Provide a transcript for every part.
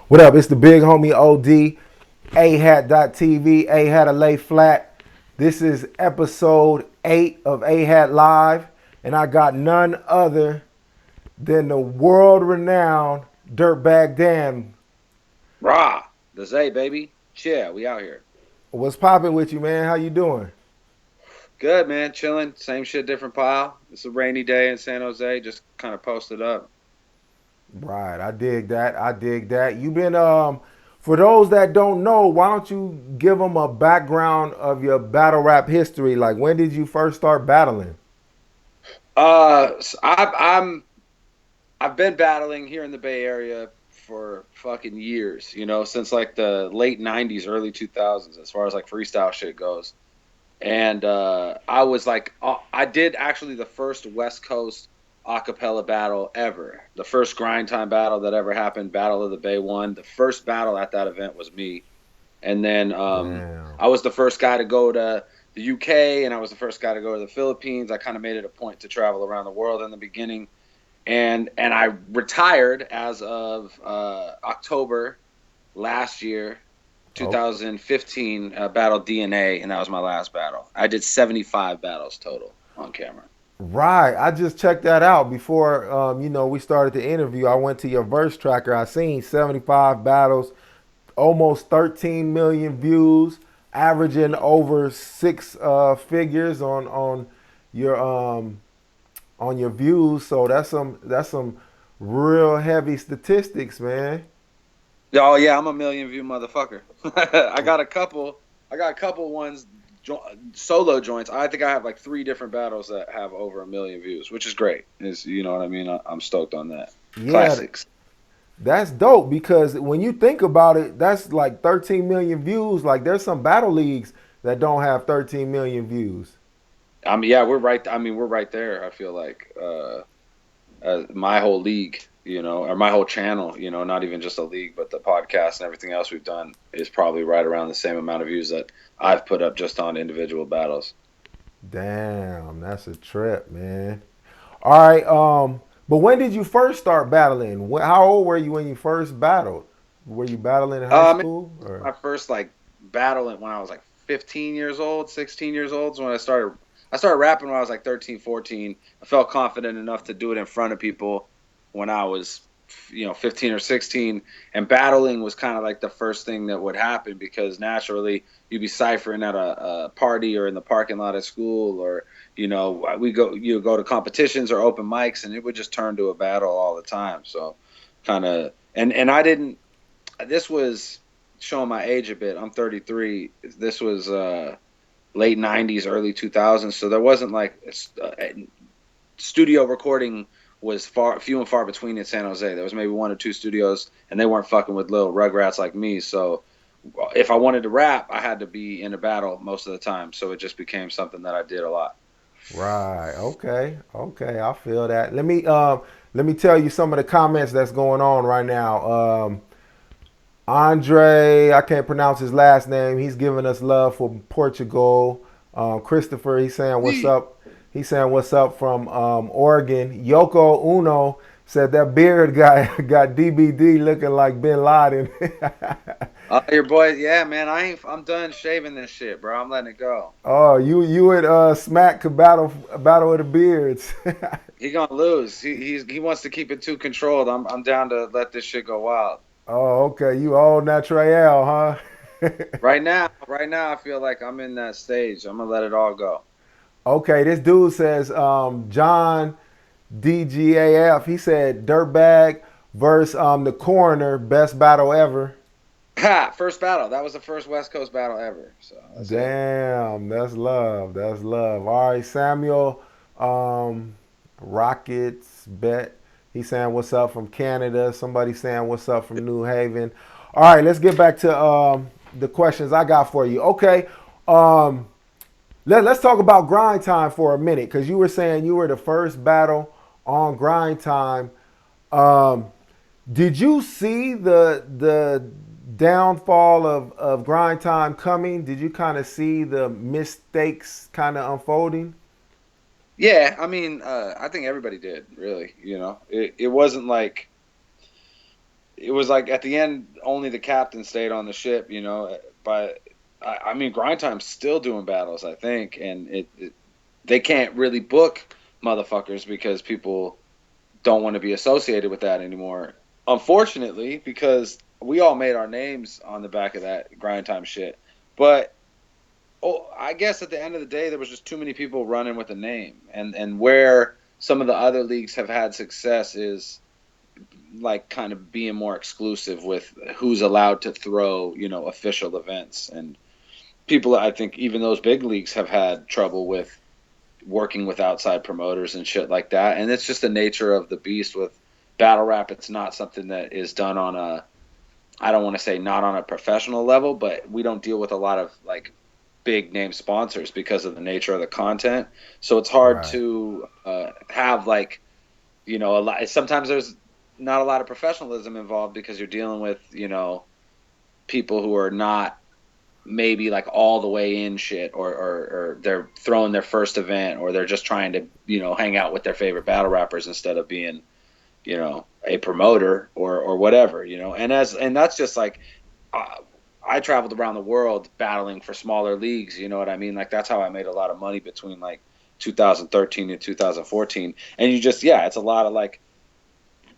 What up? It's the big homie OD, AHAT.TV, AHAT Lay Flat. This is episode 8 of AHAT Live, and I got none other than the world-renowned Dirtbag Dan. Rah, the Zay baby. Yeah, we out here. What's popping with you, man? How you doing? Good man, chilling. Same shit, different pile. It's a rainy day in San Jose. Just kind of posted up. Right, I dig that. I dig that. You been for those that don't know, why don't you give them a background of your battle rap history? Like, when did you first start battling? I've been battling here in the Bay Area for fucking years. Since like the late '90s, early 2000s, as far as like freestyle shit goes. And I was like, I did actually the first West Coast acapella battle ever. The first GrindTime battle that ever happened, Battle of the Bay 1. The first battle at that event was me. And then Damn. I was the first guy to go to the UK, and I was the first guy to go to the Philippines. I kind of made it a point to travel around the world in the beginning. And I retired as of October last year, Oh, 2015, battled DNA, and that was my last battle. I did 75 battles total on camera. right. I just checked that out before we started the interview. I went to your verse tracker. I seen 75 battles, almost 13 million views, averaging over six figures your on your views. So that's some real heavy statistics, man. Oh yeah, I'm a million view motherfucker. I got a couple. I got a couple ones, solo joints. I think I have like 3 different battles that have over 1 million views, which is great. Is you know what I mean? I'm stoked on that. Yeah, Classics. that's dope because when you think about it, that's like 13 million views. Like there's some battle leagues that don't have 13 million views. Yeah, we're right. I mean, we're right there. I feel like my whole league, or my whole channel, not even just a league, but the podcast and everything else we've done is probably right around the same amount of views that I've put up just on individual battles. Damn, that's a trip, man. All right, but when did you first start battling? How old were you when you first battled? Were you battling in high Um, school or? my first like battle when I was like 15 years old, 16 years old is when I started. I started rapping when I was like 13, 14. I felt confident enough to do it in front of people when I was, 15 or 16. And battling was kind of like the first thing that would happen because naturally you'd be ciphering at a party or in the parking lot at school or, you go to competitions or open mics and it would just turn to a battle all the time. So kind of, and I didn't, this was showing my age a bit. I'm 33. This was late 90s, early 2000s. So there wasn't like studio recording was few and far between in San Jose. There was maybe 1 or 2 studios, and they weren't fucking with little rugrats like me. So if I wanted to rap, I had to be in a battle most of the time. So it just became something that I did a lot. Right. Okay. Okay. I feel that. Let me tell you some of the comments that's going on right now. Andre, I can't pronounce his last name. He's giving us love for Portugal. Christopher, he's saying what's up. He's saying what's up from Oregon. Yoko Uno said that beard guy got DBD looking like Bin Laden. Your boy, yeah, man, I'm done shaving this shit, bro. I'm letting it go. Oh, you and Smack could battle of the beards. He gonna lose. He wants to keep it too controlled. I'm down to let this shit go wild. Oh, okay. You all natural, huh? Right now, I feel like I'm in that stage. I'm gonna let it all go. Okay, this dude says John DGAF. He said Dirtbag versus the Coroner, best battle ever. Ha! First battle. That was the first West Coast battle ever. So that's it. Damn, that's love. That's love. All right, Samuel Rockets Bet. He's saying what's up from Canada. Somebody saying what's up from New Haven. All right, let's get back to the questions I got for you. Okay. Um, let's talk about grind time for a minute because you were saying you were the first battle on grind time. Um, did you see the downfall of grind time coming? Did you kind of see the mistakes kind of unfolding? Yeah, I mean, I think everybody did. Really, it wasn't like it was like at the end, only the captain stayed on the ship, you know. But I mean, GrindTime's still doing battles, I think, and they can't really book motherfuckers because people don't want to be associated with that anymore. Unfortunately, because we all made our names on the back of that GrindTime shit. But I guess at the end of the day, there was just too many people running with a name, and where some of the other leagues have had success is like kind of being more exclusive with who's allowed to throw, you know, official events. And people, I think even those big leagues have had trouble with working with outside promoters and shit like that. And it's just the nature of the beast with battle rap. It's not something that is done on a, I don't want to say not on a professional level, but we don't deal with a lot of like big name sponsors because of the nature of the content. So it's hard Right. to have like, you know, a lot. Sometimes there's not a lot of professionalism involved because you're dealing with, you know, people who are not maybe like all the way in shit, or they're throwing their first event, or they're just trying to, you know, hang out with their favorite battle rappers instead of being, you know, a promoter or whatever, you know. And that's just like, uh, I traveled around the world battling for smaller leagues, you know what I mean? Like that's how I made a lot of money between like 2013 and 2014. And you just, yeah, it's a lot of like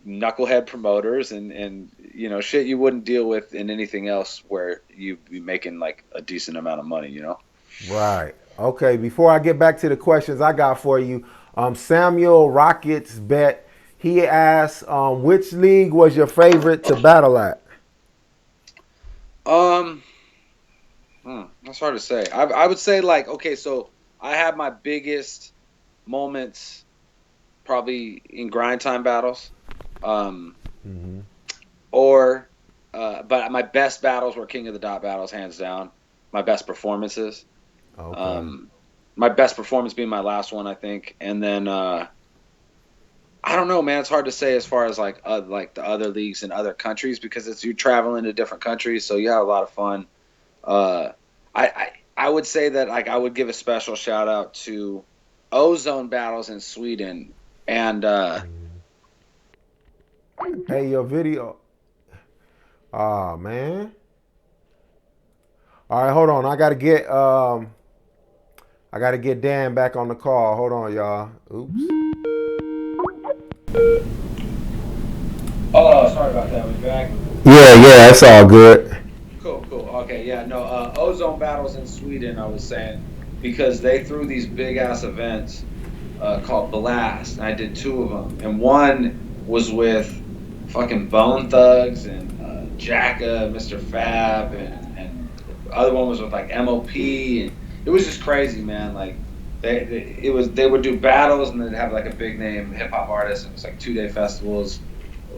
knucklehead promoters and you know, shit you wouldn't deal with in anything else where you'd be making like a decent amount of money, you know. Right. Okay. Before I get back to the questions I got for you, Samuel Rockets bet. He asked, which league was your favorite to battle at? um that's hard to say. I would say like, okay, so I had my biggest moments probably in grind time battles, um Mm-hmm. or but my best battles were King of the Dot battles, hands down. My best performances. Okay. Um, my best performance being my last one, I think, and then I don't know, man. It's hard to say as far as like the other leagues in other countries because it's you traveling to different countries, so you have a lot of fun. Uh, I would say that like I would give a special shout out to Ozone battles in Sweden and Hey, your video. Oh man. All right, hold on. I gotta get Dan back on the call. Hold on, y'all. Oops. oh, sorry about that. We back. Yeah, yeah, it's all good. Cool, cool. Okay, yeah, no, Ozone battles in Sweden, I was saying, because they threw these big ass events called Blast, and I did two of them, and one was with fucking Bone Thugs and Jacka, Mr. Fab, and the other one was with like MOP, and it was just crazy, man. Like they would do battles and they'd have like a big name hip hop artist. It was like 2 day festivals,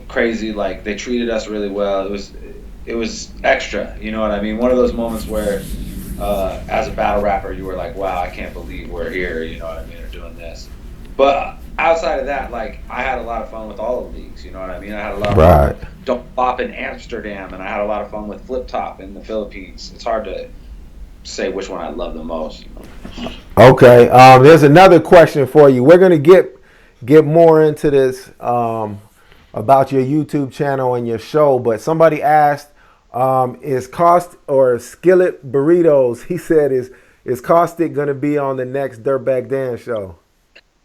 crazy. Like they treated us really well. It was extra. You know what I mean? One of those moments where, as a battle rapper, you were like, "Wow, I can't believe we're here." You know what I mean? Or doing this. But outside of that, like I had a lot of fun with all the leagues. You know what I mean? I had a lot of fun Right. with Don't Flop in Amsterdam, and I had a lot of fun with Flip Top in the Philippines. It's hard to say which one I love the most. Okay. There's another question for you. We're gonna get more into this about your YouTube channel and your show, but somebody asked, is Cost or Skillet Burritos? He said, is Caustic gonna be on the next Dirtbag Dan show?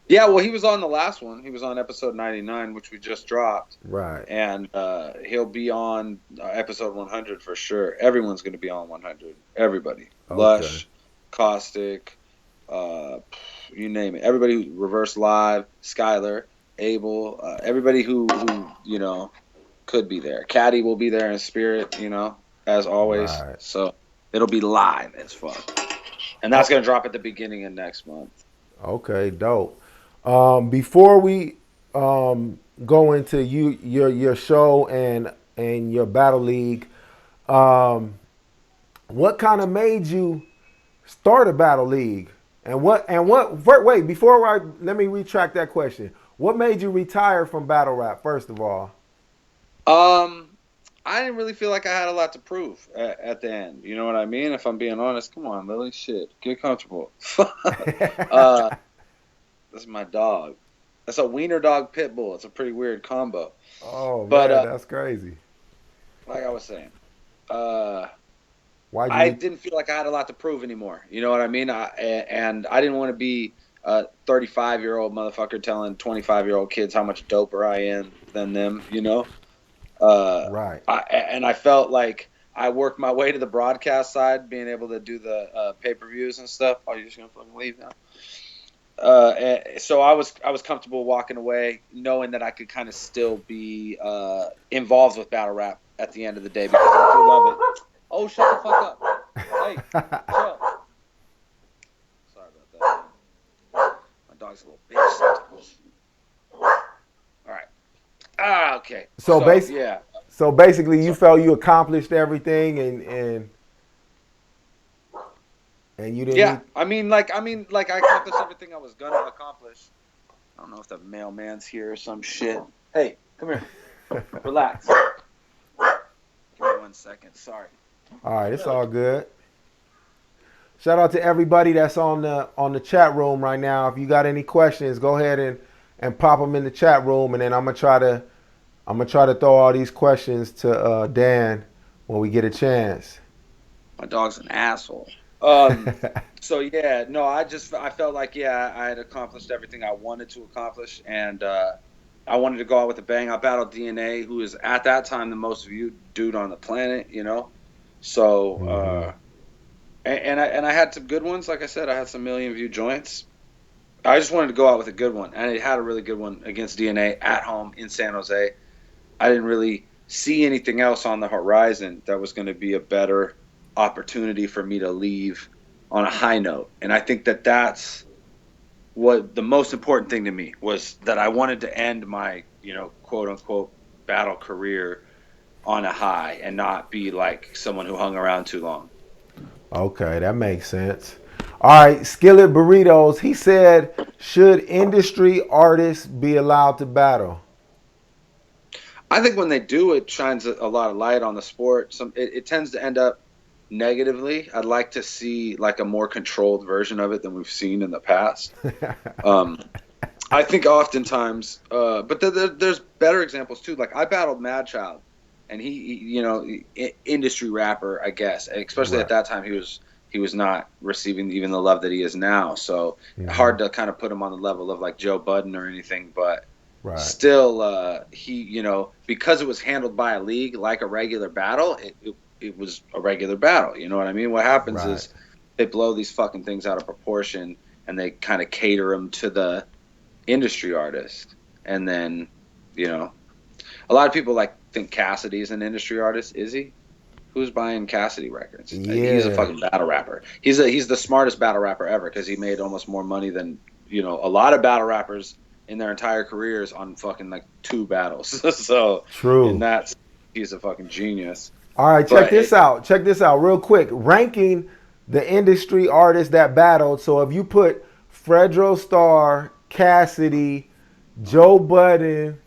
Yeah, well, he was on the last one. He was on episode 99, which we just dropped. Right. And he'll be on episode 100 for sure. Everyone's going to be on 100. Everybody. Okay. Lush, Caustic, uh, you name it. Everybody who Reverse Live, Skylar, Abel, everybody who, you know, could be there. Caddy will be there in spirit, you know, as always. Right. So it'll be live as fuck. And that's Oh, going to drop at the beginning of next month. okay. Dope. Before we go into your show and your battle league, um, what kind of made you start a battle league? Wait, before I let me retract that question. What made you retire from battle rap, first of all? Um, I didn't really feel like I had a lot to prove at the end. You know what I mean? If I'm being honest, come on, Lily, shit, get comfortable. uh, that's my dog. That's a wiener dog pit bull. It's a pretty weird combo. Oh But man, that's crazy. like I was saying, Why'd you I leave? didn't feel like I had a lot to prove anymore. You know what I mean? And I didn't want to be a 35-year-old motherfucker telling 25-year-old kids how much doper I am than them. You know. Right. And I felt like I worked my way to the broadcast side, being able to do the pay-per-views and stuff. Oh, you're just gonna fucking leave now? So I was comfortable walking away, knowing that I could kind of still be involved with battle rap at the end of the day because I do love it. Oh, shut the fuck up! Hey, chill. Sorry about that. My dog's a little bitch sometimes. All right. Okay. So So bas- yeah. so basically, you So felt you accomplished everything, and you didn't yeah, need. I accomplished everything I was gonna accomplish. I don't know if the mailman's here or some shit. Hey, come here. Relax. Give me 1 second. Sorry. All right, it's all good. Shout out to everybody that's on the chat room right now. If you got any questions, go ahead and pop them in the chat room, and then I'm gonna try to throw all these questions to Dan when we get a chance. My dog's an asshole. So yeah, no, I felt like I had accomplished everything I wanted to accomplish, and I wanted to go out with a bang. I battled DNA, who is at that time the most viewed dude on the planet, you know. So hmm and I had some good ones. Like I said, I had some million view joints. I just wanted to go out with a good one, and it had a really good one against DNA at home in San Jose. I didn't really see anything else on the horizon that was going to be a better opportunity for me to leave on a high note. And I think that that's what the most important thing to me was, that I wanted to end my, quote unquote battle career on a high and not be like someone who hung around too long. Okay, that makes sense. All right, Skillet Burritos. He said, should industry artists be allowed to battle? I think when they do, it shines a lot of light on the sport. It tends to end up negatively. I'd like to see like a more controlled version of it than we've seen in the past. Um, I think oftentimes, but there's better examples too. Like I battled Mad Child, and industry rapper, I guess. Especially at Right. that time, he was not receiving even the love that he is now. So hmm hard to kind of put him on the level of like Joe Budden or anything, but Right. still, because it was handled by a league like a regular battle, it was a regular battle. You know what I mean? What happens Right. is they blow these fucking things out of proportion and they kind of cater them to the industry artist. And then, a lot of people like think Cassidy's an industry artist. Is he? Who's buying Cassidy records? He's a Yeah. fucking battle rapper. He's the smartest battle rapper ever because he made almost more money than a lot of battle rappers in their entire careers on fucking like 2 battles. So in True. that, he's a fucking genius. All right, check But this out. Check this out real quick. Ranking the industry artists that battled. So if you put Fredro Starr, Cassidy, Joe Budden,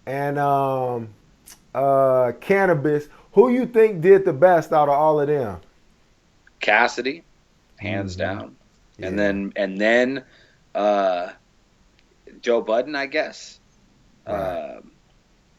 and Cannabis, who you think did the best out of all of them? Cassidy, hands hmm down, and Yeah. then uh, Joe Budden, I guess. Right.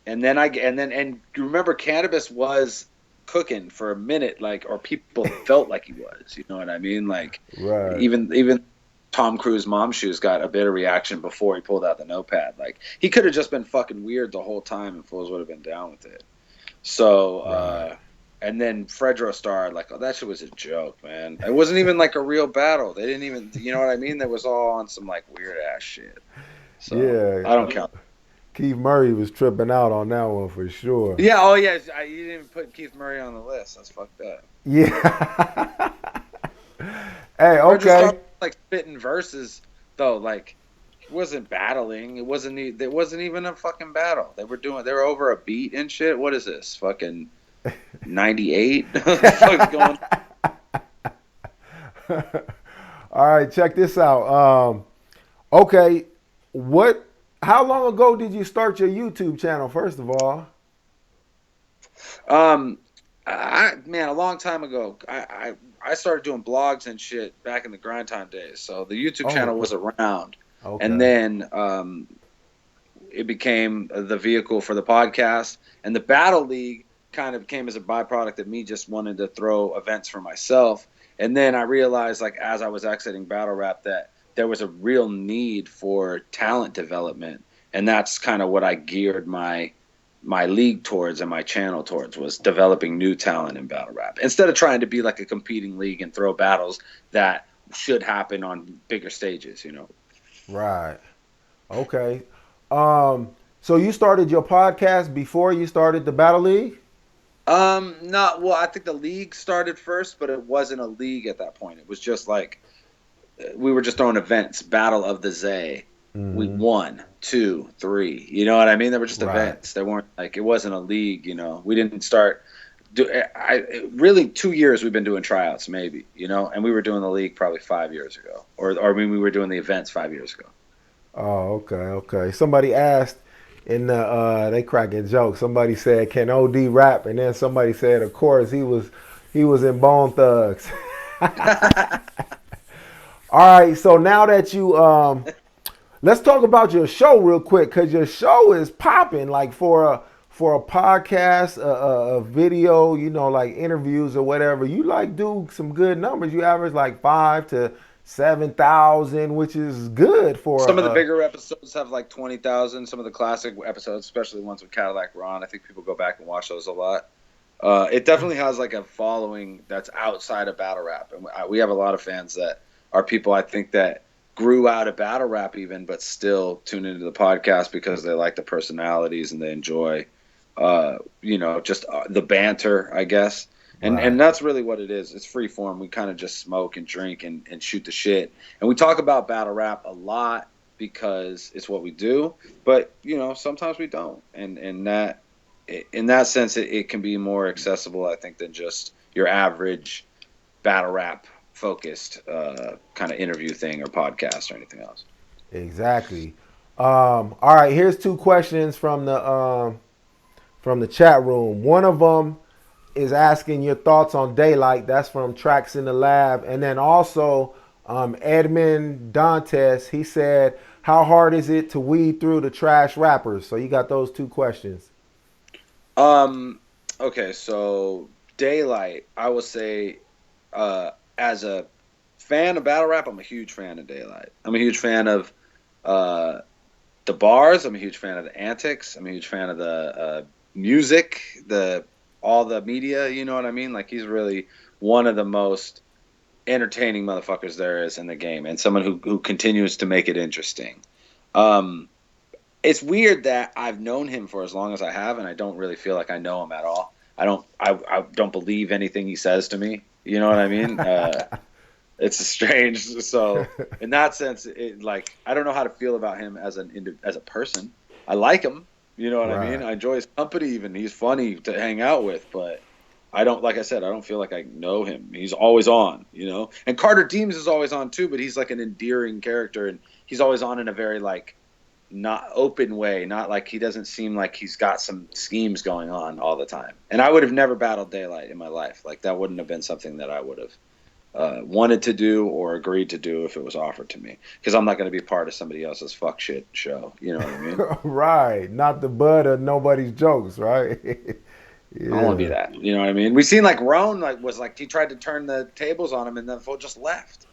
And you remember Cannabis was cooking for a minute, like, or people felt like he was. You know what I mean? Like, Right. even Tom Cruise Mom Shoes got a bit of reaction before he pulled out the notepad. Like, he could have just been fucking weird the whole time, and fools would have been down with it. So, Right. and then Fredro Starr, like, oh, that shit was a joke, man. It wasn't even like a real battle. They didn't even, you know what I mean? That was all on some like weird ass shit. So Yeah. I don't count. Keith Murray was tripping out on that one for sure. Yeah. Oh yeah. You didn't even put Keith Murray on the list. That's fucked up. Yeah. Hey, Fredro Starr okay. like spitting verses though. Like he wasn't battling. It wasn't. It wasn't even a fucking battle. They were over a beat and shit. What is this? Fucking 98. What the fuck's going? All right, check this out. Okay, what? How long ago did you start your YouTube channel? First of all. Um, man, a long time ago, I started doing blogs and shit back in the GrindTime days. So the YouTube channel Oh, was around, and okay. then it became the vehicle for the podcast and the Battle League. kind of came as a byproduct of me just wanting to throw events for myself. And then I realized, like, as I was exiting battle rap, that there was a real need for talent development. And that's kind of what I geared my league towards and my channel towards, was developing new talent in battle rap instead of trying to be like a competing league and throw battles that should happen on bigger stages, you know. Right. Okay. So you started your podcast before you started the Battle League? Not well. I think the league started first, but it wasn't a league at that point. It was just like we were just throwing events. Battle of the Z, week 1, 2, 3. You know what I mean? They were just events. They weren't like, it wasn't a league. You know, we didn't start. Really 2 years we've been doing tryouts, maybe. You know, and we were doing the league probably 5 years ago, or I mean, we were doing the events 5 years ago. Oh, okay. Somebody asked in the they cracking jokes. Somebody said, "Can OD rap?" And then somebody said, "Of course, he was in Bone Thugs." All right, so now that you let's talk about your show real quick, because your show is popping. Like for a podcast, a video, you know, like interviews or whatever. You like do some good numbers. You average like 5 to 7,000, which is good for some of the bigger episodes have like 20,000. Some of the classic episodes, especially the ones with Cadillac Ron, I think people go back and watch those a lot. It definitely has like a following that's outside of battle rap, and we have a lot of fans that are people I think that grew out of battle rap even, but still tune into the podcast because they like the personalities and they enjoy, you know, just the banter, I guess. And that's really what it is. It's free form. We kind of just smoke and drink and shoot the shit. And we talk about battle rap a lot because it's what we do. But, you know, sometimes we don't. And that, in that sense, it can be more accessible, I think, than just your average battle rap focused kind of interview thing or podcast or anything else. Exactly. All right, here's 2 questions from the chat room. One of them is asking your thoughts on Daylight. That's from Tracks in the Lab. And then also Edmund Dantes, he said, how hard is it to weed through the trash rappers? So you got those 2 questions. Okay, so Daylight, I will say, as a fan of battle rap, I'm a huge fan of Daylight. I'm a huge fan of the bars. I'm a huge fan of the antics. I'm a huge fan of the music, all the media, you know what I mean? Like, he's really one of the most entertaining motherfuckers there is in the game, and someone who continues to make it interesting. It's weird that I've known him for as long as I have, and I don't really feel like I know him at all. I don't believe anything he says to me. You know what I mean? It's strange. So in that sense, like, I don't know how to feel about him as a person. I like him. You know what I mean? I enjoy his company. Even he's funny to hang out with, but I don't. Like I said, I don't feel like I know him. He's always on. You know, and Carter Deems is always on too, but he's like an endearing character, and he's always on in a very like not open way. Not like, he doesn't seem like he's got some schemes going on all the time. And I would have never battled Daylight in my life. Like, that wouldn't have been something that I would have wanted to do or agreed to do if it was offered to me, because I'm not going to be part of somebody else's fuck shit show. You know what I mean? Right. Not the butt of nobody's jokes, right? I don't want to be that. You know what I mean? We seen like Roan was like, he tried to turn the tables on him and the fool just left.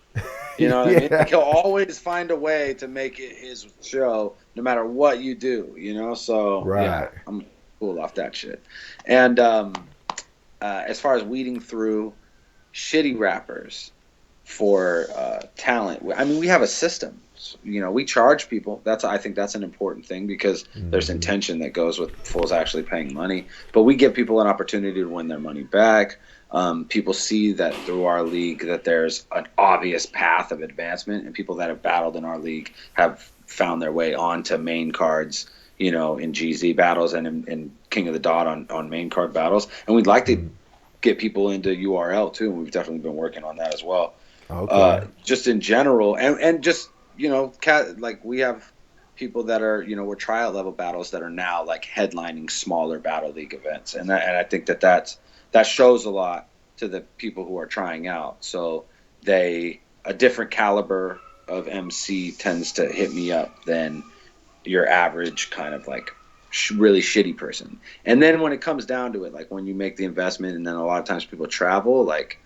You know what I mean? Like, he'll always find a way to make it his show no matter what you do, you know? So yeah, I'm cool off that shit. And as far as weeding through shitty rappers for talent, I mean, we have a system. You know, we charge people. I think that's an important thing, because there's intention that goes with fools actually paying money. But we give people an opportunity to win their money back. People see that through our league that there's an obvious path of advancement, and people that have battled in our league have found their way onto main cards, you know, in GZ battles and in King of the Dot on main card battles. And we'd like to get people into URL too, and we've definitely been working on that as well. Okay. Just in general, and just, you know, like, we have people that are, you know, we're tryout level battles that are now like headlining smaller battle league events, and I think that shows a lot to the people who are trying out. So a different caliber of MC tends to hit me up than your average kind of like really shitty person. And then when it comes down to it, like when you make the investment, and then a lot of times people travel, like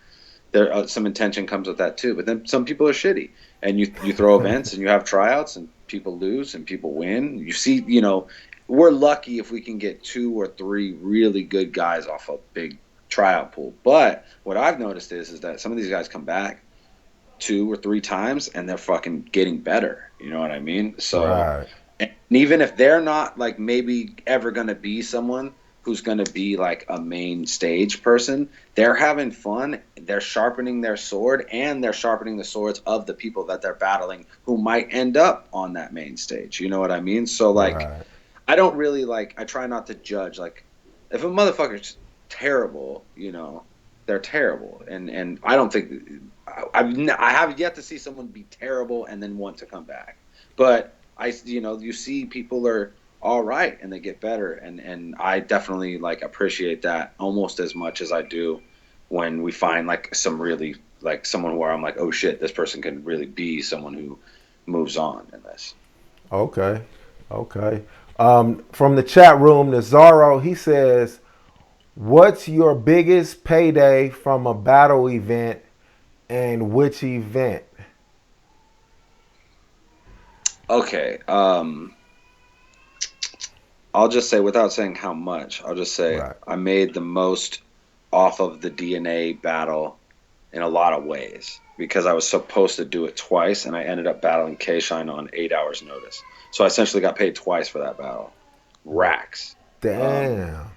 there some intention comes with that too. But then some people are shitty, and you throw events and you have tryouts, and people lose and people win. You see, we're lucky if we can get 2 or 3 really good guys off a big tryout pool. But what I've noticed is that some of these guys come back 2 or 3 times and they're fucking getting better. You know what I mean? So, Right. and even if they're not like maybe ever going to be someone who's going to be like a main stage person, they're having fun, they're sharpening their sword, and they're sharpening the swords of the people that they're battling who might end up on that main stage. You know what I mean? So like, Right. I don't really like, I try not to judge. Like, if a motherfucker's terrible, they're terrible. And I don't think, I have yet to see someone be terrible and then want to come back. But you see people are all right and they get better. And I definitely like appreciate that almost as much as I do when we find like some really, like someone where I'm like, oh shit, this person can really be someone who moves on in this. Okay. Okay. From the chat room, Nazaro, he says, what's your biggest payday from a battle event and which event? Okay. I'll just say, without saying how much, I'll just say Right. I made the most off of the DNA battle in a lot of ways because I was supposed to do it twice, and I ended up battling K-Shine on 8 hours notice. So I essentially got paid twice for that battle. Racks. Damn.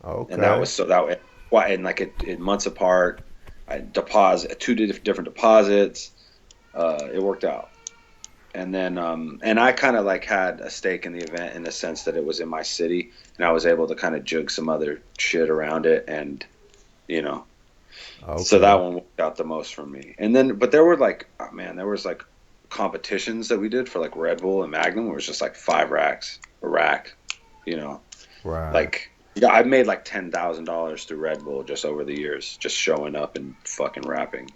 And that Okay. was and like it months apart. I deposit 2 different deposits. It worked out. And then and I kind of like had a stake in the event in the sense that it was in my city, and I was able to kind of jug some other shit around it, and you know so that Okay. one worked out the most for me. And then but there were like, oh man, there was like competitions that we did for like Red Bull and Magnum where it was just like 5 racks a rack, you know Right. like, yeah, I've made like $10,000 through Red Bull just over the years, just showing up and fucking rapping.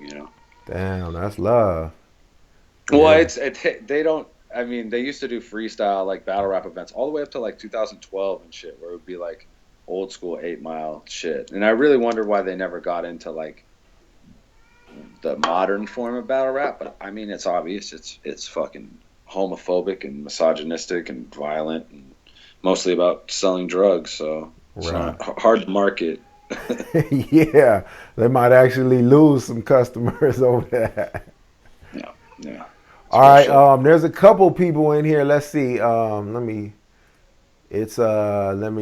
Damn, that's love. Well, Yeah. they don't. I mean, they used to do freestyle like battle rap events all the way up to like 2012 and shit, where it would be like old school 8 Mile shit. And I really wonder why they never got into like the modern form of battle rap. But I mean, it's obvious. It's fucking homophobic and misogynistic and violent and mostly about selling drugs. So it's Right. not hard to market. Yeah. They might actually lose some customers over that. Yeah, yeah, it's All real right. shit. There's a couple people in here. Let's see. Let me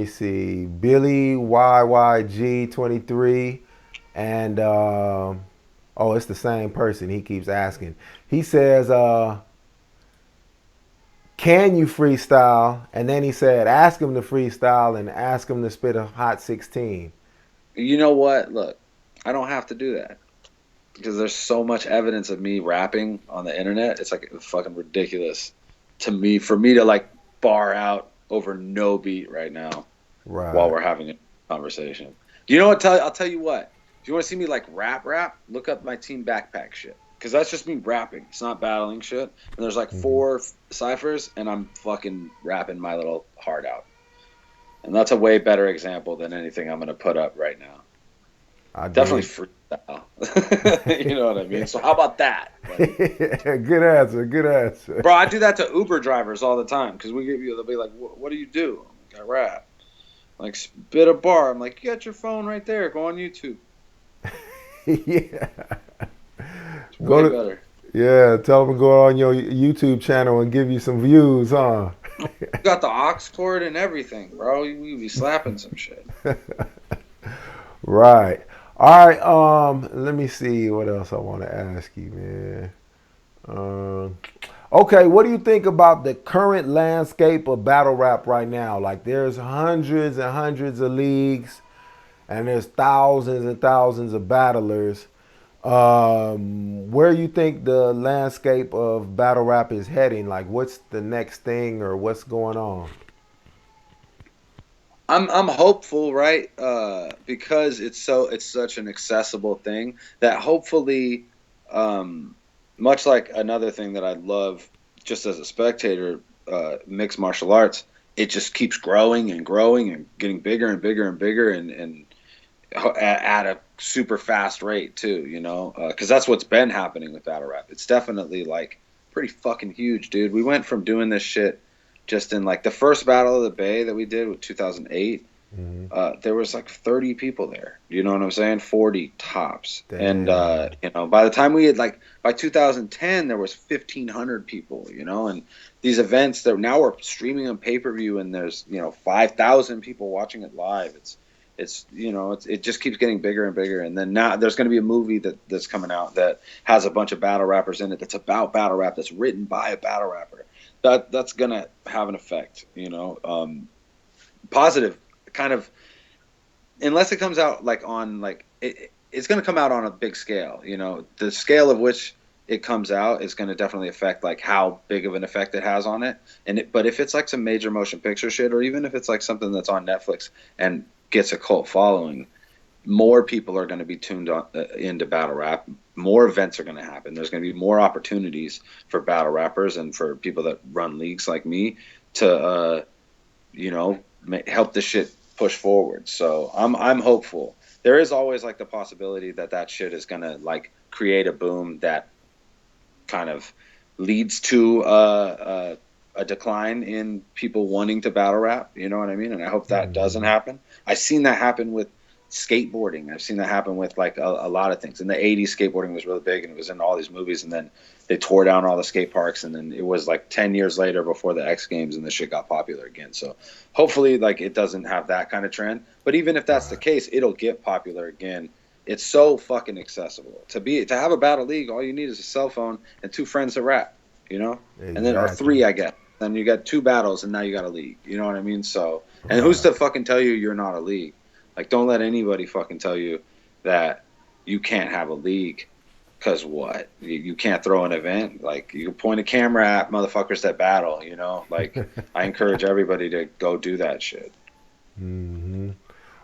see. Billy YYG 23 and oh, it's the same person. He keeps asking. He says, can you freestyle? And then he said, ask him to freestyle and ask him to spit a hot 16. You know what? Look, I don't have to do that because there's so much evidence of me rapping on the internet. It's like fucking ridiculous to me for me to like bar out over no beat right now while Right. we're having a conversation. You know what? I'll tell you what. If you want to see me like rap, look up my Team Backpack shit because that's just me rapping. It's not battling shit. And there's like Mm-hmm. 4 ciphers, and I'm fucking rapping my little heart out. And that's a way better example than anything I'm gonna put up right now. I Definitely dig. freestyle. You know what I mean? So how about that, buddy? Good answer. Good answer. Bro, I do that to Uber drivers all the time because they'll be like, "What do you do?" I'm like, "I rap." Like, spit a bar. I'm like, "You got your phone right there. Go on YouTube. Yeah. It's Go way to better." Yeah, tell them to go on your YouTube channel and give you some views, huh? You got the aux cord and everything, bro. We be slapping some shit. Right. All right. Let me see what else I want to ask you, man. Um, okay, what do you think about the current landscape of battle rap right now? Like, there's hundreds and hundreds of leagues, and there's thousands and thousands of battlers. Where you think the landscape of battle rap is heading? Like, what's the next thing, or what's going on? I'm hopeful, right? Because it's such an accessible thing that hopefully, um, much like another thing that I love just as a spectator, mixed martial arts. it just keeps growing and growing and getting bigger and bigger and bigger and at a super fast rate too, you know, because that's what's been happening with battle rap. It's definitely like pretty fucking huge, dude. We went from doing this shit just in like the first Battle of the Bay that we did with 2008. There was like 30 people there. You know what I'm saying? 40 tops. Damn. And you know, by the time we had like by 2010, there was 1,500 people. You know, and these events that now we're streaming on pay-per-view, and there's 5,000 people watching it live. It's it just keeps getting bigger and bigger. And then now there's going to be a movie that's coming out that has a bunch of battle rappers in it. That's about battle rap. That's written by a battle rapper. That's going to have an effect. Positive. Kind of, unless it comes out like on like it's going to come out on a big scale. The scale of which it comes out is going to definitely affect like how big of an effect it has on it. But if it's like some major motion picture shit, or even if it's like something that's on Netflix and gets a cult following, more people are going to be tuned on, into battle rap. More events are going to happen. There's going to be more opportunities for battle rappers and for people that run leagues like me to help this shit push forward. So I'm hopeful. There is always like the possibility that shit is gonna like create a boom that kind of leads to a decline in people wanting to battle rap. You know what I mean? And I hope that doesn't happen. I've seen that happen with skateboarding. I've seen that happen with like a lot of things. In the 80s, skateboarding was really big, and it was in all these movies, and then they tore down all the skate parks, and then it was like 10 years later before the X Games and the shit got popular again. So hopefully like it doesn't have that kind of trend. But even if that's the case, it'll get popular again. It's so fucking accessible. To have a battle league, all you need is a cell phone and 2 friends to rap, Exactly. and then or 3, I guess. Then you got 2 battles, and now you got a league. You know what I mean? So, and who's to fucking tell you you're not a league? Like, don't let anybody fucking tell you that you can't have a league. Because what? You can't throw an event? Like, you point a camera at motherfuckers that battle, Like, I encourage everybody to go do that shit.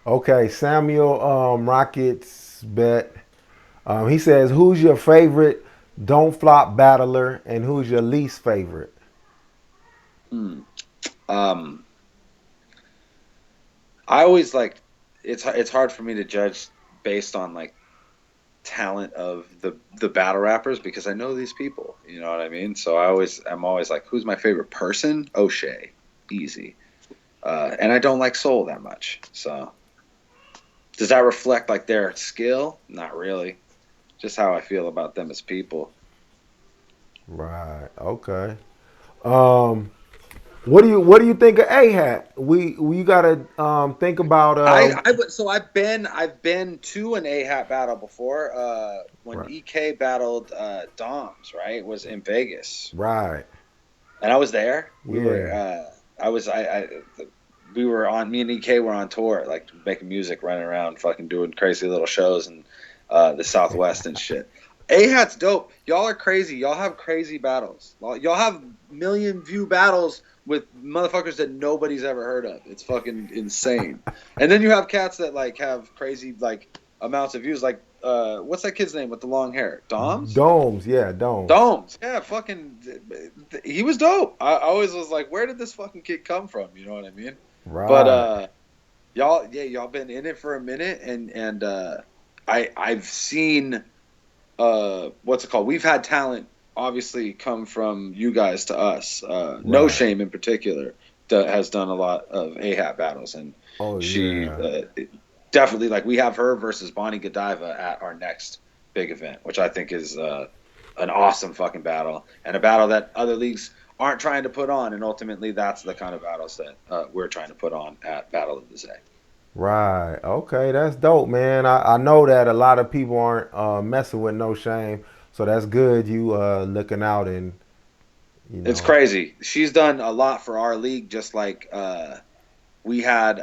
Okay, Samuel Rockets bet. He says, who's your favorite don't flop battler and who's your least favorite? I always like it's hard for me to judge based on like talent of the battle rappers because I know these people, you know what I mean? So I'm always like, who's my favorite person? O'Shea, easy. And I don't like Soul that much. So does that reflect like their skill? Not really. Just how I feel about them as people. Right. Okay. What do you think of AHAT? We gotta think about I've been to an AHAT battle before. When right. EK battled Doms, right? It was in Vegas. Right. And I was there. Yeah. We were on. Me and EK were on tour, like making music, running around, fucking doing crazy little shows in the Southwest and shit. AHAT's dope. Y'all are crazy. Y'all have crazy battles. Y'all have million view battles with motherfuckers that nobody's ever heard of. It's fucking insane. And then you have cats that like have crazy like amounts of views. Like what's that kid's name with the long hair? Doms? Domes, yeah, Domes. Domes. Yeah, fucking he was dope. I always was like, where did this fucking kid come from? You know what I mean? Right. But y'all been in it for a minute and I've seen what's it called? We've had talent obviously come from you guys to us. No Shame in particular has done a lot of AHAT battles, and she definitely like we have her versus Bonnie Godiva at our next big event, which I think is an awesome fucking battle and a battle that other leagues aren't trying to put on, and ultimately that's the kind of battles that we're trying to put on at Battle of the Zay. Right. Okay, that's dope, man. I know that a lot of people aren't messing with No Shame, so that's good. You looking out and It's crazy. She's done a lot for our league. Just like we had,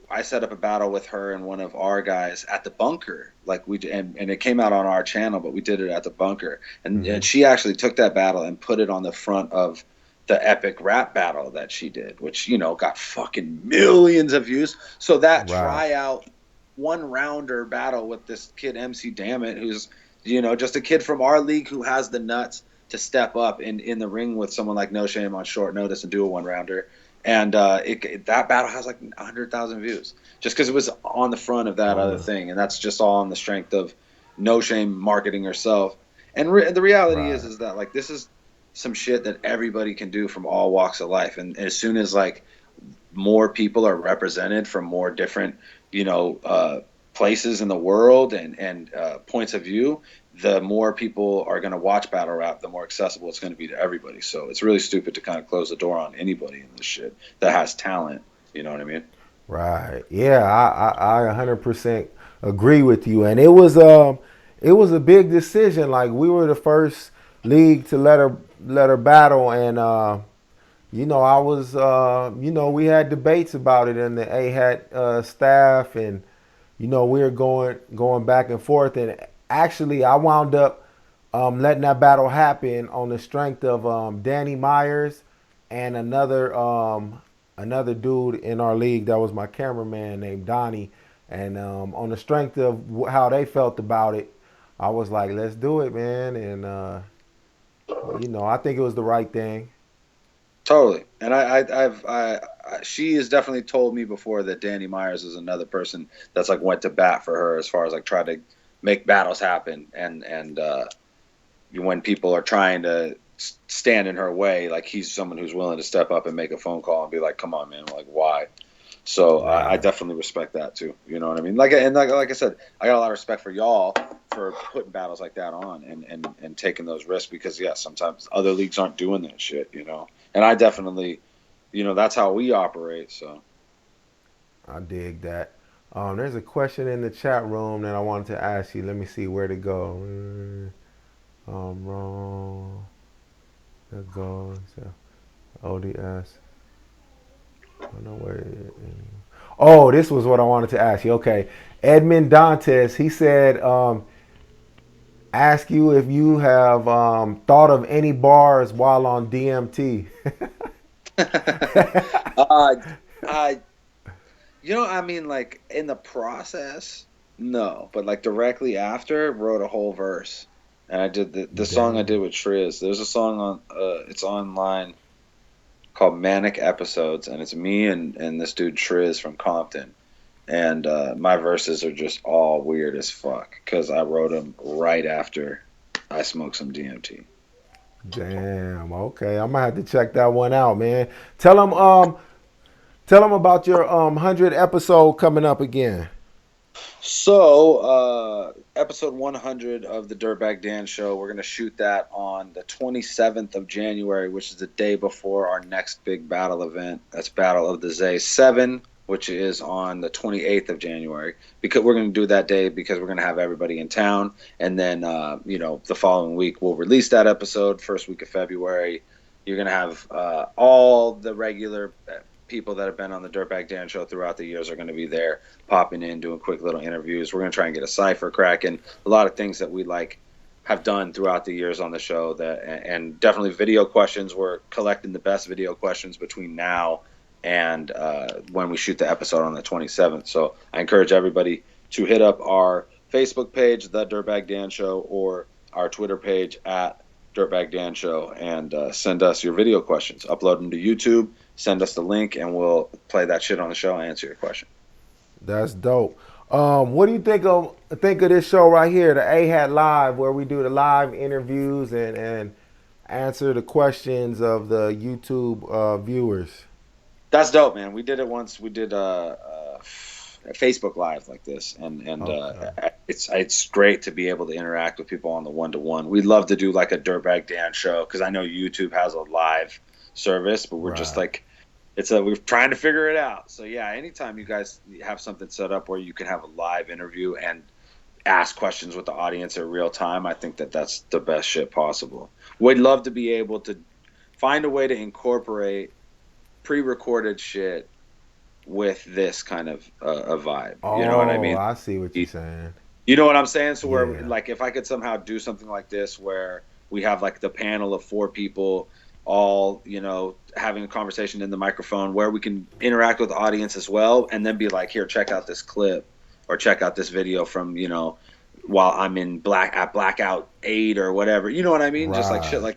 I set up a battle with her and one of our guys at the bunker. Like and it came out on our channel, but we did it at the bunker. And she actually took that battle and put it on the front of the epic rap battle that she did, which, got fucking millions of views. So that tryout 1-rounder battle with this kid, MC Dammit, who's, just a kid from our league who has the nuts to step up in the ring with someone like No Shame on short notice and do a 1-rounder. And that battle has like 100,000 views just because it was on the front of that other thing, and that's just all on the strength of No Shame marketing herself. And the reality Right. is that like this is some shit that everybody can do from all walks of life, and as soon as like more people are represented from more different, you know, places in the world and points of view, the more people are going to watch battle rap, the more accessible it's going to be to everybody. So it's really stupid to kind of close the door on anybody in this shit that has talent. You know what I mean? Right. Yeah, I 100% agree with you. And it was a big decision. Like we were the first league to let her battle, and you know, I was you know, we had debates about it in the AHAT staff, and you know, we were going back and forth, and actually I wound up letting that battle happen on the strength of Danny Myers and another dude in our league that was my cameraman named Donnie. And on the strength of how they felt about it, I was like, let's do it, man. And you know, I think it was the right thing. Totally. And she has definitely told me before that Danny Myers is another person that's like went to bat for her as far as like try to make battles happen and when people are trying to stand in her way, like he's someone who's willing to step up and make a phone call and be like, "Come on, man, like why?" So I Right. definitely respect that too. You know what I mean? Like I said, I got a lot of respect for y'all for putting battles like that on and taking those risks because yeah, sometimes other leagues aren't doing that shit. You know, and I definitely, you know, that's how we operate. So I dig that. There's a question in the chat room that I wanted to ask you. Let me see where to go. Wrong. Let's go. ODS. I don't know where. Oh, this was what I wanted to ask you. Okay, Edmund Dantes. He said, ask you if you have thought of any bars while on DMT. uh, I you know, I mean, like in the process, no, but like directly after, wrote a whole verse, and I did the song I did Damn. with Triz. There's a song on, it's online called Manic Episodes, and it's me and this dude Triz from Compton, and my verses are just all weird as fuck because I wrote them right after I smoked some DMT. Damn. Okay, I'm gonna have to check that one out, man. Tell him about your 100 episode coming up again. So, episode 100 of the Dirtbag Dan Show, we're going to shoot that on the 27th of January, which is the day before our next big battle event. That's Battle of the Zay 7, which is on the 28th of January. Because we're going to do that day because we're going to have everybody in town. And then, you know, the following week, we'll release that episode, first week of February. You're going to have all the regular people that have been on the Dirtbag Dan Show throughout the years are going to be there popping in, doing quick little interviews. We're going to try and get a cipher cracking. A lot of things that we like have done throughout the years on the show that, and definitely video questions. We're collecting the best video questions between now and when we shoot the episode on the 27th. So I encourage everybody to hit up our Facebook page, The Dirtbag Dan Show, or our Twitter page at Dirtbag Dan Show, and send us your video questions. Upload them to YouTube, send us the link, and we'll play that shit on the show and answer your question. That's dope. What do you think of this show right here, the AHAT Live, where we do the live interviews and answer the questions of the YouTube viewers? That's dope, man. We did it once. We did a Facebook Live like this, and Okay. it's great to be able to interact with people on the one-to-one. We'd love to do like a Dirtbag Dan show because I know YouTube has a live service, but we're just Right. like we're trying to figure it out. So yeah, anytime you guys have something set up where you can have a live interview and ask questions with the audience in real time, I think that that's the best shit possible. We'd love to be able to find a way to incorporate pre-recorded shit with this kind of a vibe. You know what I Oh, mean? I see what you're saying. You know what I'm saying? So where Yeah. like if I could somehow do something like this where we have like the panel of four people all, you know, having a conversation in the microphone where we can interact with the audience as well and then be like, here, check out this clip or check out this video from, you know, while I'm in blackout 8 or whatever. You know what I mean? Just like shit Right.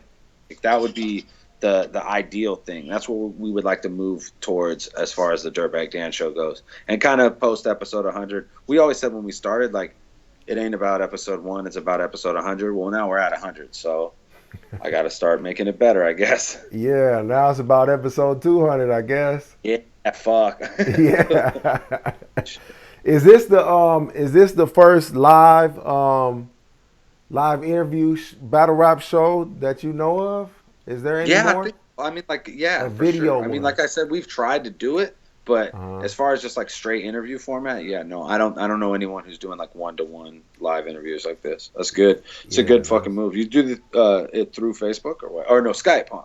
like that would be the ideal thing. That's what we would like to move towards as far as the Dirtbag Dan Show goes. And kind of post episode 100. We always said when we started, like, it ain't about episode 1, it's about episode 100. Well, now we're at 100, so I got to start making it better, I guess. Yeah, now it's about episode 200, I guess. Yeah, fuck. Yeah. Is this the first live interview battle rap show that you know of? Is there any Yeah, more? I mean, like, yeah, A for sure. video I mean, one. like I said, we've tried to do it, but Uh-huh. as far as just like straight interview format, yeah, no, I don't know anyone who's doing like 1-to-1 live interviews like this. That's good. It's a Yeah, good fucking move. You do it through Facebook or what? Or no, Skype, huh?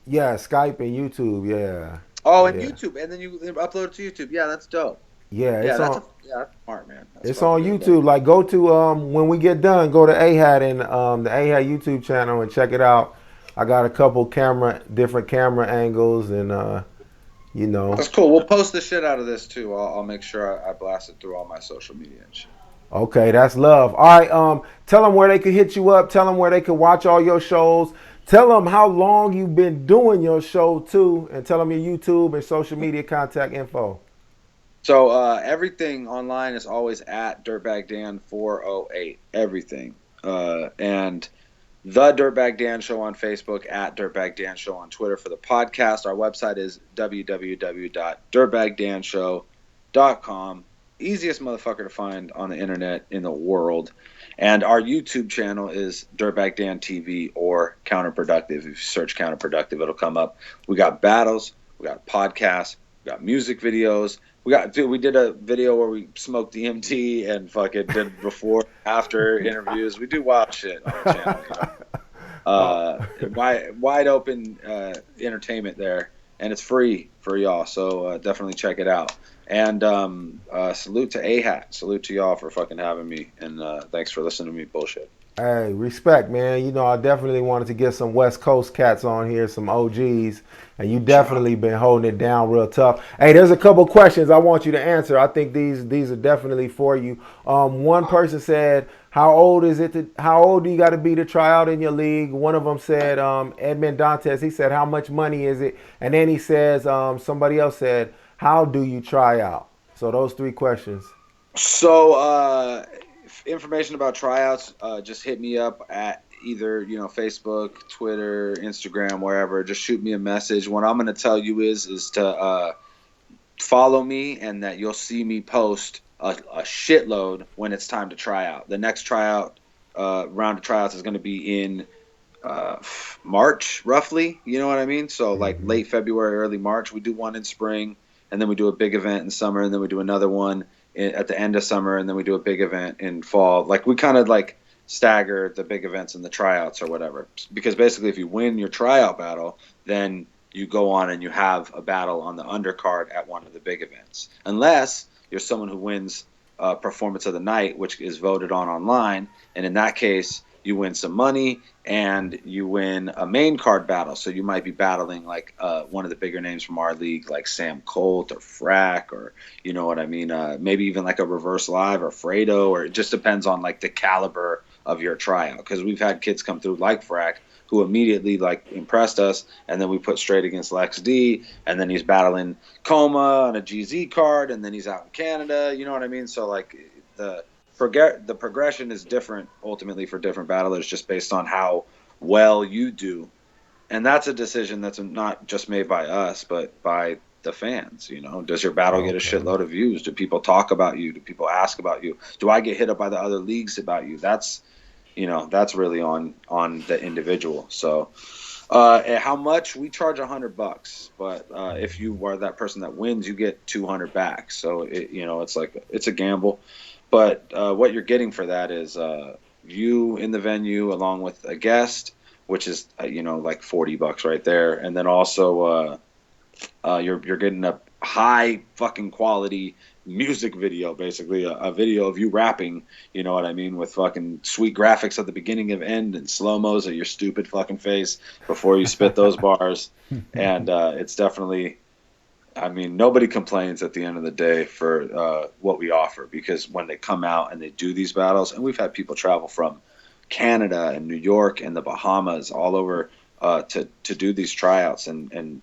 yeah, Skype and YouTube. Yeah, Oh, and yeah, YouTube, and then you upload it to YouTube. Yeah, that's dope. yeah. Yeah, It's on. that's smart, man. That's It's fucking on good, YouTube. Like, go to when we get done, go to AHAT and the AHAT YouTube channel and check it out. I got a couple different camera angles, and you know. That's cool. We'll post the shit out of this too. I'll make sure I blast it through all my social media and shit. Okay, that's love. All right, tell them where they could hit you up. Tell them where they could watch all your shows. Tell them how long you've been doing your show too, and tell them your YouTube and social media contact info. So everything online is always at Dirtbag Dan 408. Everything. And the Dirtbag Dan Show on Facebook, at Dirtbag Dan Show on Twitter for the podcast. Our website is www.dirtbagdanshow.com. Easiest motherfucker to find on the internet in the world. And our YouTube channel is Dirtbag Dan TV or Counterproductive. If you search Counterproductive, it'll come up. We got battles, we got podcasts, we got music videos. We did a video where we smoked DMT and fucking did before, after interviews. We do wild shit on the channel. Wide open entertainment there, and it's free for y'all. So definitely check it out. And salute to AHAT. Salute to y'all for fucking having me, and thanks for listening to me bullshit. Hey, respect, man. You know, I definitely wanted to get some West Coast cats on here, some OGs, and you definitely been holding it down real tough. Hey, there's a couple questions I want you to answer. I think these are definitely for you. One person said, how old do you got to be to try out in your league? One of them said, Edmund Dantes, he said, how much money is it? And then he says, somebody else said, how do you try out? So those three questions. So information about tryouts, just hit me up at either Facebook, Twitter, Instagram, wherever. Just shoot me a message. What I'm going to tell you is to follow me, and that you'll see me post a shitload when it's time to try out. The next tryout round of tryouts is going to be in March, roughly. You know what I mean? So like late February, early March. We do one in spring, and then we do a big event in summer, and then we do another one at the end of summer, and then we do a big event in fall. Like, we kind of like stagger the big events and the tryouts or whatever, because basically if you win your tryout battle, then you go on and you have a battle on the undercard at one of the big events, unless you're someone who wins performance of the night, which is voted on online, and in that case you win some money and you win a main card battle. So you might be battling like one of the bigger names from our league, like Sam Colt or Frack, or you know what I mean, maybe even like a Reverse Live or Fredo, or it just depends on like the caliber of your tryout, because we've had kids come through like Frack who immediately like impressed us, and then we put straight against Lex D, and then he's battling Coma on a GZ card, and then he's out in Canada, you know what I mean? So like the progression is different ultimately for different battlers, just based on how well you do. And that's a decision that's not just made by us, but by the fans. Does your battle get a shitload of views? Do people talk about you? Do people ask about you? Do I get hit up by the other leagues about you? That's really on the individual. So how much? We charge $100, but if you are that person that wins, you get 200 back. So it's a gamble. But what you're getting for that is you in the venue along with a guest, which is like $40 right there, and then also you're getting a high fucking quality music video, basically a video of you rapping. You know what I mean, with fucking sweet graphics at the beginning and end, and slow mos of your stupid fucking face before you spit those bars, and it's definitely. I mean, nobody complains at the end of the day for what we offer, because when they come out and they do these battles, and we've had people travel from Canada and New York and the Bahamas all over to do these tryouts, and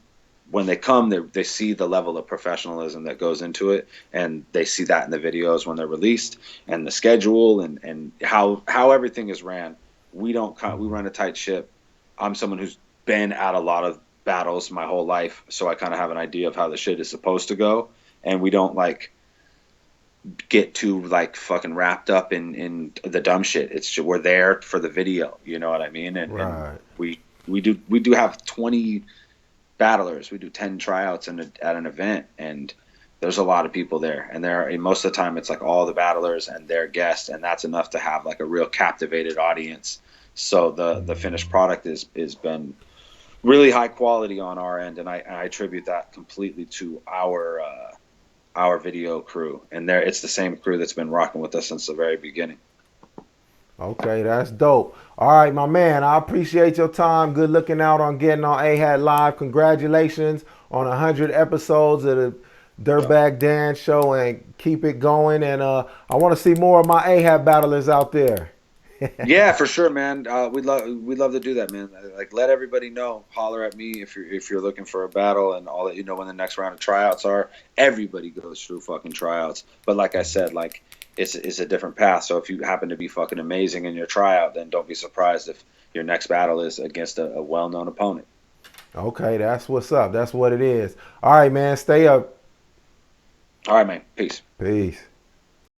when they come, they see the level of professionalism that goes into it, and they see that in the videos when they're released, and the schedule, and how everything is ran. We run a tight ship. I'm someone who's been at a lot of battles my whole life, so I kind of have an idea of how the shit is supposed to go, and we don't like get too like fucking wrapped up in the dumb shit. It's just, we're there for the video, you know what I mean? And we do have 20 battlers. We do 10 tryouts at an event, and there's a lot of people there, and most of the time it's like all the battlers and their guests, and that's enough to have like a real captivated audience. So the finished product is been really high quality on our end, and I attribute that completely to our video crew, and it's the same crew that's been rocking with us since the very beginning. Okay, that's dope. All right, my man, I appreciate your time. Good looking out on getting on AHAT Live. Congratulations on 100 episodes of the Dirtbag Dan Show, and keep it going. And I want to see more of my AHAT battlers out there. Yeah, for sure, man. We'd love to do that, man. Like, let everybody know. Holler at me if you're looking for a battle, and I'll let you know when the next round of tryouts are. Everybody goes through fucking tryouts, but like I said, like it's a different path. So if you happen to be fucking amazing in your tryout, then don't be surprised if your next battle is against a well-known opponent. Okay, that's what's up. That's what it is. All right, man. Stay up. All right, man. Peace. Peace.